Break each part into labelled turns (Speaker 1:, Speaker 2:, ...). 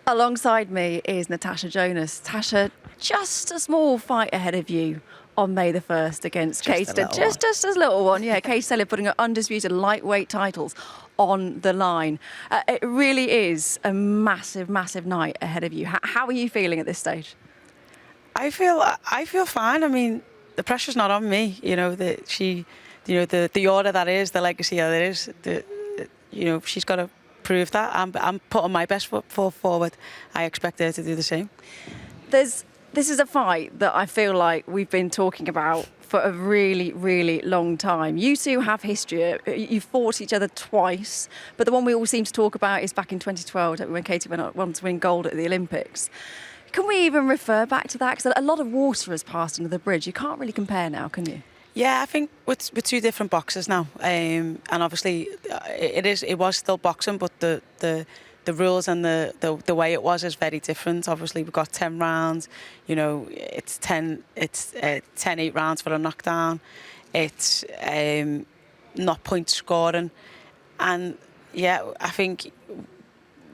Speaker 1: Alongside me is Natasha Jonas. Tasha, just a small fight ahead of you on May the 1st against Kate. Just a little one, yeah. Kate Taylor putting her undisputed lightweight titles on the line. It really is a massive, massive night ahead of you. How are you feeling at this stage?
Speaker 2: I feel fine. I mean, the pressure's not on me. You know that the order that is, the legacy that is. She's got to prove that. I'm putting my best foot forward. I expect her to do the same.
Speaker 1: This is a fight that I feel like we've been talking about for a really, really long time. You two have history. You fought each other twice, but the one we all seem to talk about is back in 2012 when Katie went on to win gold at the Olympics. Can we even refer back to that? Because a lot of water has passed under the bridge. You can't really compare now, can you?
Speaker 2: Yeah, I think we're two different boxers now, and obviously it was still boxing, but the rules and the way it was is very different. Obviously, we've got 10 rounds. You know, it's 10-8 rounds for a knockdown. It's not point scoring, and I think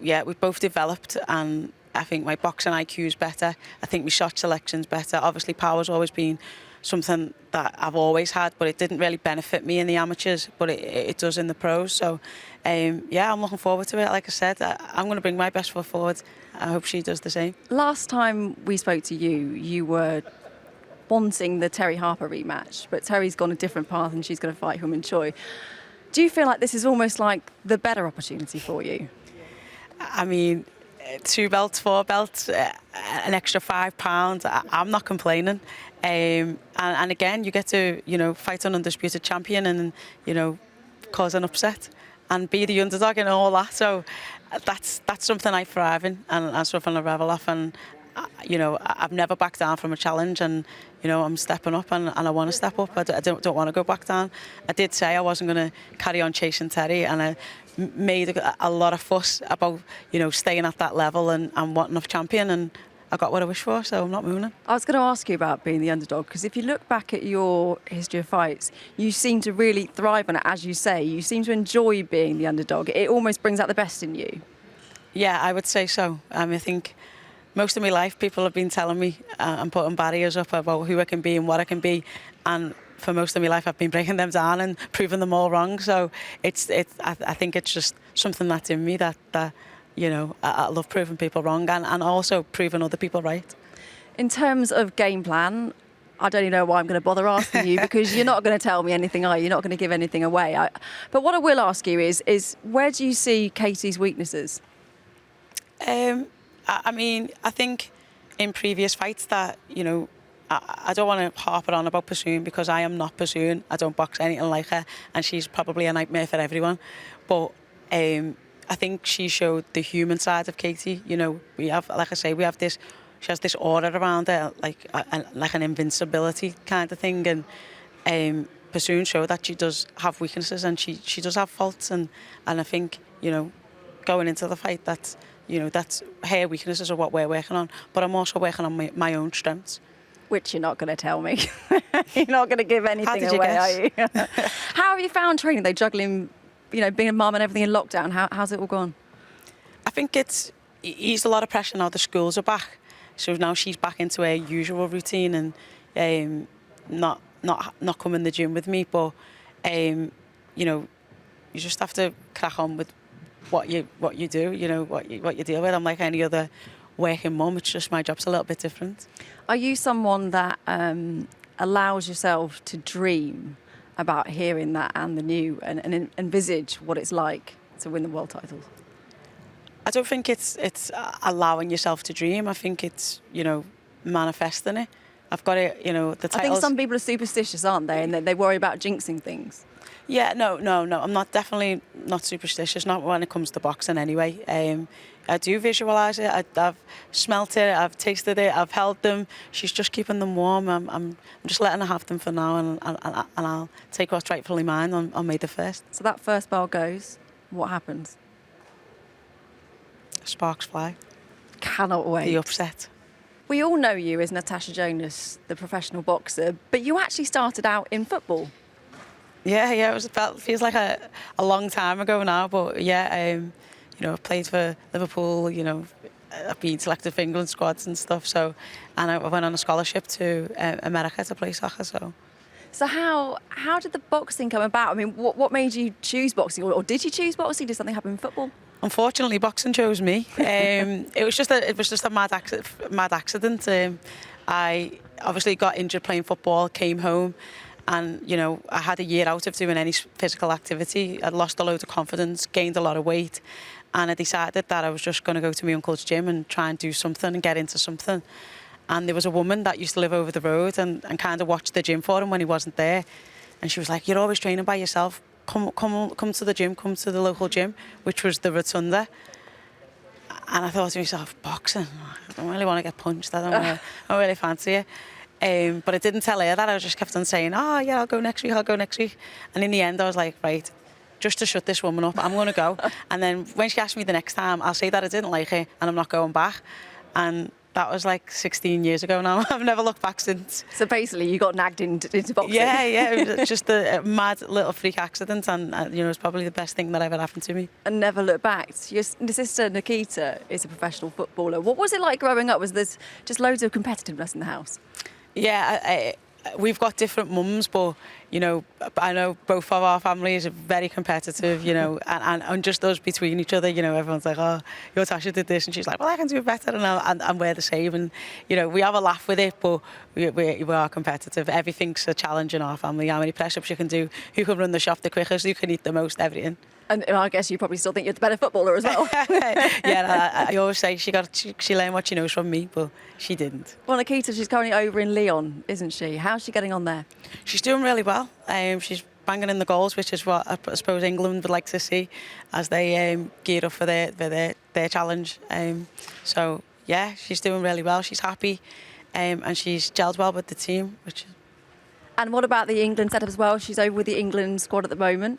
Speaker 2: we've both developed, and I think my boxing IQ is better. I think my shot selection's better. Obviously, power's always been something that I've always had, but it didn't really benefit me in the amateurs, but it does in the pros. So, I'm looking forward to it. Like I said, I'm going to bring my best foot forward. I hope she does the same.
Speaker 1: Last time we spoke to you, you were wanting the Terry Harper rematch, but Terry's gone a different path and she's going to fight Hung-min Choi. Do you feel like this is almost like the better opportunity for you?
Speaker 2: I mean, 2 belts, 4 belts, an extra £5. I'm not complaining. And again, you get to, fight an undisputed champion and, cause an upset and be the underdog and all that. So that's something I thrive in and something I revel off. And, I've never backed down from a challenge and, I'm stepping up and I want to step up. I don't want to go back down. I did say I wasn't going to carry on chasing Terry, and I made a lot of fuss about, staying at that level and wanting a champion, and I got what I wished for, so I'm not mooning.
Speaker 1: I was going to ask you about being the underdog, because if you look back at your history of fights, you seem to really thrive on it, as you say. You seem to enjoy being the underdog. It almost brings out the best in you. Yeah,
Speaker 2: I would say so. I think most of my life people have been telling me and putting barriers up about who I can be and what I can be, and for most of my life I've been breaking them down and proving them all wrong. So I think it's just something that's in me that I love proving people wrong and also proving other people right.
Speaker 1: In terms of game plan, I don't even know why I'm going to bother asking you, because you're not going to tell me anything, are you? You're not going to give anything away. But what I will ask you is where do you see Katie's weaknesses?
Speaker 2: I think in previous fights that, I don't want to harp on about pursuing, because I am not pursuing. I don't box anything like her, and she's probably a nightmare for everyone. But I think she showed the human side of Katie. We have, like I say, she has this aura around her, like an invincibility kind of thing. And pursuing showed that she does have weaknesses and she does have faults. And I think, going into the fight, that's her weaknesses are what we're working on. But I'm also working on my own strengths.
Speaker 1: Which you're not going to tell me. You're not going to give anything away, are you? How have you found training, though, juggling, being a mum and everything in lockdown? How's it all gone?
Speaker 2: I think it's eased a lot of pressure now the schools are back. So now she's back into her usual routine and not coming to the gym with me. But, you just have to crack on with what you do, what you deal with. I'm like any other working mum. It's just my job's a little bit different.
Speaker 1: Are you someone that allows yourself to dream about hearing that and the new and envisage what it's like to win the world titles?
Speaker 2: I don't think it's allowing yourself to dream. I think it's, manifesting it. I've got it, the titles.
Speaker 1: I think some people are superstitious, aren't they? And they worry about jinxing things.
Speaker 2: Yeah, no. I'm definitely not superstitious, not when it comes to boxing anyway. I do visualise it. I've smelt it, I've tasted it, I've held them. She's just keeping them warm. I'm just letting her have them for now, and I'll take what's rightfully mine on May the 1st.
Speaker 1: So that first bell goes, what happens?
Speaker 2: Sparks fly.
Speaker 1: Cannot wait.
Speaker 2: The upset.
Speaker 1: We all know you as Natasha Jonas, the professional boxer, but you actually started out in football.
Speaker 2: Yeah, it feels like a long time ago now, but I played for Liverpool, I've been selected for England squads and stuff. So, and I went on a scholarship to America to play soccer.
Speaker 1: So how did the boxing come about? I mean, what made you choose boxing, or did you choose boxing? Did something happen in football?
Speaker 2: Unfortunately, boxing chose me. It was just a mad accident. I obviously got injured playing football, came home, and I had a year out of doing any physical activity. I'd lost a load of confidence, gained a lot of weight, and I decided that I was just going to go to my uncle's gym and try and do something and get into something. And there was a woman that used to live over the road and kind of watched the gym for him when he wasn't there. And she was like, "You're always training by yourself. Come to the gym, come to the local gym," which was the Rotunda. And I thought to myself, boxing? I don't really want to get punched. I don't really fancy it. But I didn't tell her that. I just kept on saying, "Oh, yeah, I'll go next week, I'll go next week." And in the end, I was like, right, just to shut this woman up, I'm going to go. And then when she asked me the next time, I'll say that I didn't like her and I'm not going back. And that was like 16 years ago now. I've never looked back since.
Speaker 1: So basically, you got nagged into boxing.
Speaker 2: Yeah, it was just a mad little freak accident, and it's probably the best thing that ever happened to me.
Speaker 1: And never look back. Your sister Nikita is a professional footballer. What was it like growing up? Was there just loads of competitiveness in the house?
Speaker 2: Yeah, we've got different mums, but I know both of our families are very competitive, and just us between each other, everyone's like, "Oh, your Tasha did this," and she's like, "Well, I can do it better," and we're the same, and we have a laugh with it, but we are competitive. Everything's a challenge in our family. How many press-ups you can do, who can run the shop the quickest, who can eat the most, everything.
Speaker 1: And I guess you probably still think you're the better footballer as well.
Speaker 2: Yeah, I always say she learned what she knows from me, but she didn't.
Speaker 1: Well, Nikita, she's currently over in Lyon, isn't she? How's she getting on there?
Speaker 2: She's doing really well. She's banging in the goals, which is what I suppose England would like to see as they gear up for their challenge. So yeah, she's doing really well. She's happy, and she's gelled well with the team.
Speaker 1: And what about the England setup as well? She's over with the England squad at the moment.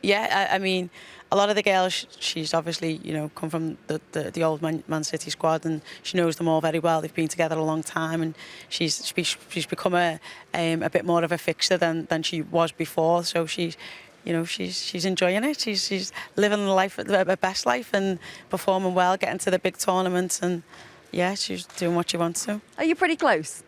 Speaker 2: Yeah, I mean, a lot of the girls, she's obviously, come from the old Man City squad, and she knows them all very well. They've been together a long time, and she's become a bit more of a fixture than she was before. So she's enjoying it. She's living the life, her best life, and performing well, getting to the big tournaments, and yeah, she's doing what she wants to.
Speaker 1: Are you pretty close?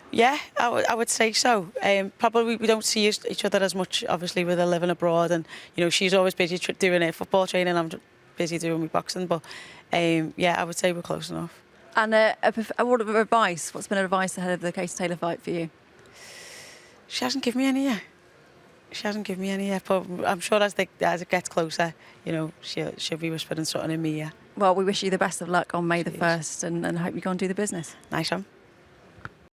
Speaker 2: Yeah, I would say so. Probably we don't see each other as much, obviously, with her living abroad. And, she's always busy doing her football training. I'm busy doing my boxing. But, yeah, I would say we're close enough.
Speaker 1: And a word of advice. What's been advice ahead of the Casey Taylor fight for you?
Speaker 2: She hasn't given me any yet. But I'm sure as it gets closer, she'll be whispering something in me, yeah.
Speaker 1: Well, we wish you the best of luck on May the 1st and hope you go and do the business.
Speaker 2: Nice one.